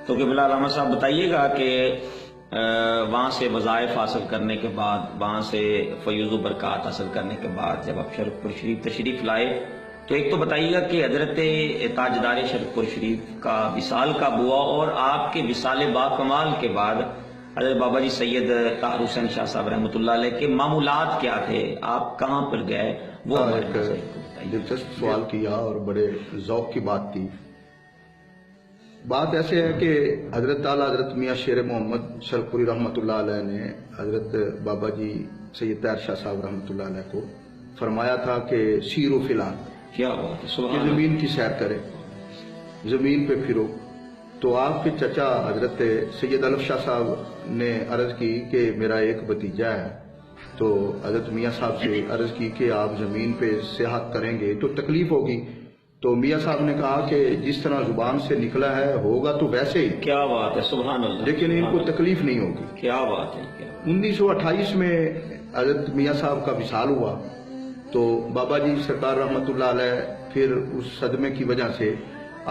تو قبلہ علامہ صاحب بتائیے گا کہ وہاں سے وظائف حاصل کرنے کے بعد، وہاں سے فیوز و برکات حاصل کرنے کے بعد جب آپ شرف پور شریف تشریف لائے تو ایک تو بتائیے گا کہ حضرت تاجدار شرف پور شریف کا وصال کب ہوا، اور آپ کے وصال با کمال کے بعد حضرت بابا جی سید طاہر حسین شاہ صاحب رحمۃ اللہ علیہ کے معمولات کیا تھے، آپ کہاں پر گئے، وہ ہمارے ناظرین کو بتائیے۔ دلچسپ سوال کیا اور بڑے ذوق کی بات تھی۔ بات ایسے ہے کہ حضرت تعالیٰ حضرت میاں شیر محمد شرف پوری رحمۃ اللہ علیہ نے حضرت بابا جی سید طاہر شاہ صاحب رحمۃ اللہ علیہ کو فرمایا تھا کہ سیرو فی الارض، کیا بات ہے، کہ سبحان اللہ۔ زمین کی سیر کرے، زمین پہ پھرو۔ تو آپ کے چچا حضرت سید الف شاہ صاحب نے عرض کی کہ میرا ایک بھتیجا ہے، تو حضرت میاں صاحب سے عرض کی کہ آپ زمین پہ سیاحت کریں گے تو تکلیف ہوگی، تو میاں صاحب نے کہا کہ جس طرح زبان سے نکلا ہے ہوگا تو ویسے ہی، کیا بات ہے، سبحان اللہ، لیکن ان کو تکلیف نہیں ہوگی۔ کیا بات ہے، کیا 1928 میں حضرت میاں صاحب کا وصال ہوا، تو بابا جی سرکار رحمۃ اللہ علیہ پھر اس صدمے کی وجہ سے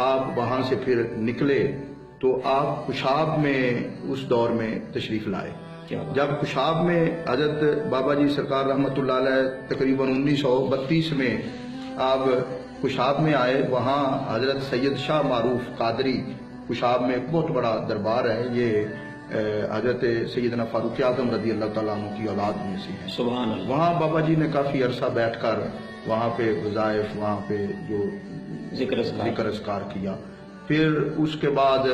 آپ وہاں سے پھر نکلے، تو آپ کشاب میں اس دور میں تشریف لائے۔ کیا بات، جب کشاب میں حضرت بابا جی سرکار رحمۃ اللہ علیہ تقریباً 1932 میں آپ کشاب میں آئے، وہاں حضرت سید شاہ معروف قادری، کشاب میں ایک بہت بڑا دربار ہے، یہ حضرت سیدنا فاروق اعظم رضی اللہ تعالیٰ عنہ کی اولاد میں سے ہیں۔ سبحان اللہ، وہاں بابا جی نے کافی عرصہ بیٹھ کر وہاں پہ وظائف، وہاں پہ جو ذکر ذکر اذکار کیا۔ پھر اس کے بعد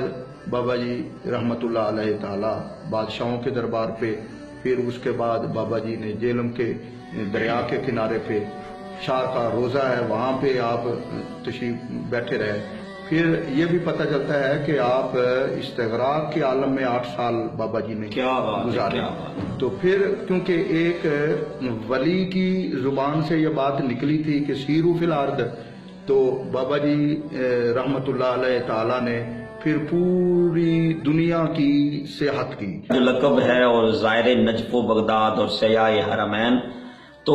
بابا جی رحمت اللہ علیہ تعالی بادشاہوں کے دربار پہ، پھر اس کے بعد بابا جی نے جہلم کے دریا کے کنارے پہ شاہ کا روزہ ہے، وہاں پہ آپ تشریف بیٹھے رہے۔ پھر یہ بھی پتہ چلتا ہے کہ آپ استغراق کے عالم میں 8 سال بابا جی نے کیا بات ہے، گزارے۔ کیا بات ہے۔ تو پھر کیونکہ ایک ولی کی زبان سے یہ بات نکلی تھی کہ سیرو فی الارض، تو بابا جی رحمت اللہ علیہ تعالی نے پھر پوری دنیا کی سیاحت کی۔ جو لقب ہے اور زائر نجف و بغداد اور سیاح حرمین، تو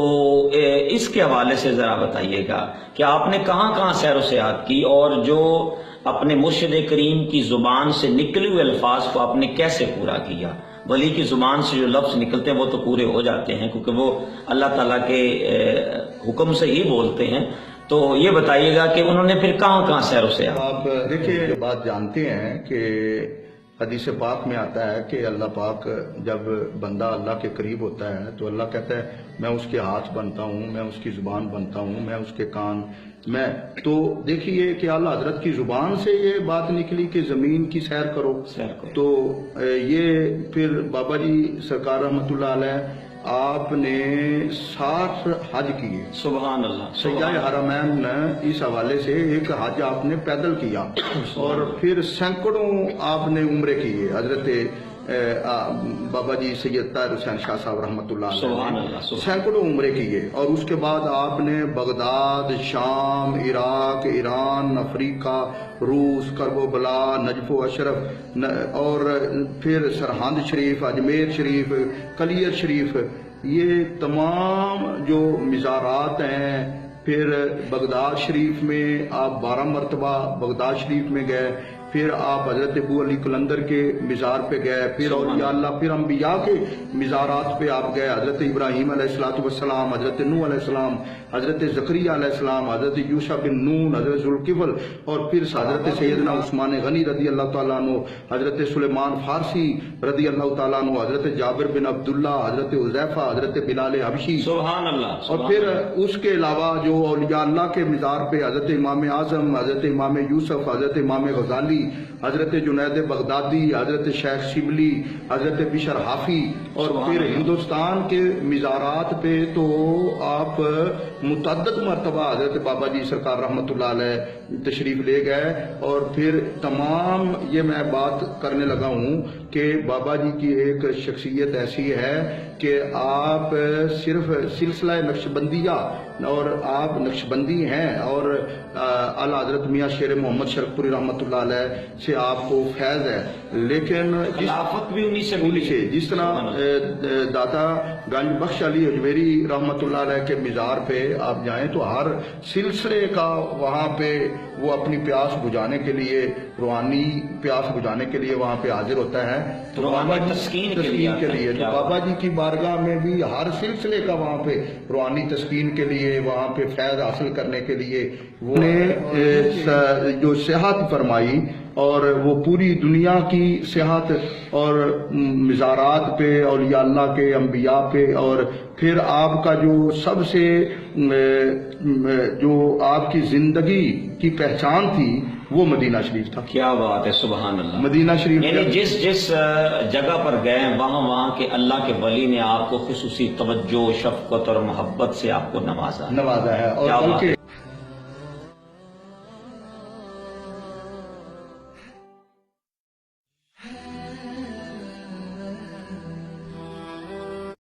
اس کے حوالے سے ذرا بتائیے گا کہ آپ نے کہاں کہاں سیر و سیاحت کی، اور جو اپنے مرشد کریم کی زبان سے نکلے ہوئے الفاظ کو آپ نے کیسے پورا کیا؟ ولی کی زبان سے جو لفظ نکلتے ہیں وہ تو پورے ہو جاتے ہیں کیونکہ وہ اللہ تعالیٰ کے حکم سے ہی بولتے ہیں، تو یہ بتائیے گا کہ انہوں نے پھر کہاں کہاں سیر و سیاحت؟ آپ دیکھیے، بات جانتے ہیں کہ حدیث پاک میں آتا ہے کہ اللہ پاک جب بندہ اللہ کے قریب ہوتا ہے تو اللہ کہتا ہے میں اس کے ہاتھ بنتا ہوں، میں اس کی زبان بنتا ہوں، میں اس کے کان، میں تو دیکھیے کہ اعلیٰ حضرت کی زبان سے یہ بات نکلی کہ زمین کی سیر کرو، تو یہ پھر بابا جی سرکار رحمۃ اللہ علیہ آپ نے 60 حج کیے۔ سبحان اللہ، سیاح حرمین اس حوالے سے ایک حج آپ نے پیدل کیا، اور پھر سینکڑوں آپ نے عمرے کیے۔ حضرت بابا جی سید طاہر حسین شاہ صاحب رحمۃ اللہ علیہ نے سینکڑوں عمرے کیے، اور اس کے بعد آپ نے بغداد، شام، عراق، ایران، افریقہ، روس، کرب و بلا، نجف و اشرف، اور پھر سرہند شریف، اجمیر شریف، کلیر شریف، یہ تمام جو مزارات ہیں۔ پھر بغداد شریف میں آپ 12 مرتبہ بغداد شریف میں گئے، پھر آپ حضرت ابو علی قلندر کے مزار پہ گئے، پھر اولیاء اللہ، پھر انبیاء کے مزارات پہ آپ گئے، حضرت ابراہیم علیہ السلام، حضرت نوح علیہ السلام، حضرت زکریا علیہ السلام، حضرت یوشع بن نون، حضرت ذوالکفل، اور پھر حضرت سیدنا عثمان غنی رضی اللہ تعالیٰ عنہ، حضرت سلیمان فارسی رضی اللہ تعالیٰ عنہ، حضرت جابر بن عبداللہ، حضرت حذیفہ، حضرت بلال حبشی، سبحان اللہ، اور پھر اس کے علاوہ جو اولیاء اللہ کے مزار پہ حضرت امام اعظم، حضرت امام یوسف، حضرت امام غزالی، حضرت جنید بغدادی، حضرت شیخ شبلی، حضرت بشر حافی، اور پھر ہندوستان کے مزارات پہ تو آپ متعدد مرتبہ حضرت بابا جی سرکار رحمۃ اللہ علیہ تشریف لے گئے۔ اور پھر تمام یہ میں بات کرنے لگا ہوں کہ بابا جی کی ایک شخصیت ایسی ہے کہ آپ صرف سلسلہ نقشبندیہ، اور آپ نقشبندی ہیں، اور اعلیٰ حضرت میاں شیر محمد شرف پوری رحمۃ اللہ علیہ سے آپ کو فیض ہے، لیکن خلافت بھی انہی سے ملی سے جس طرح داتا گنج بخش علی اجمیری رحمۃ اللہ علیہ کے مزار پہ آپ جائیں تو ہر سلسلے کا وہاں پہ وہ اپنی پیاس بجھانے کے لیے، روحانی پیاس بجھانے کے لیے وہاں پہ حاضر ہوتا ہے، تو روحانی بابا جی تسکین کے لیے آتا ہے، تو کیا بابا جی کی بارگاہ میں بھی ہر سلسلے کا وہاں پہ روحانی تسکین کے لیے، وہاں پہ فیض حاصل کرنے کے لیے وہ نے جو صحت فرمائی، اور وہ پوری دنیا کی صحت اور مزارات پہ، اولیاء اللہ کے، انبیاء پہ، اور پھر آپ کا جو سب سے جو آپ کی زندگی کی پہچان تھی وہ مدینہ شریف تھا۔ کیا بات ہے، سبحان اللہ۔ مدینہ شریف یعنی جس جگہ پر گئے وہاں کے اللہ کے ولی نے آپ کو خصوصی توجہ، شفقت اور محبت سے آپ کو نوازا ہے، اور کیا بات ہے، بلکہ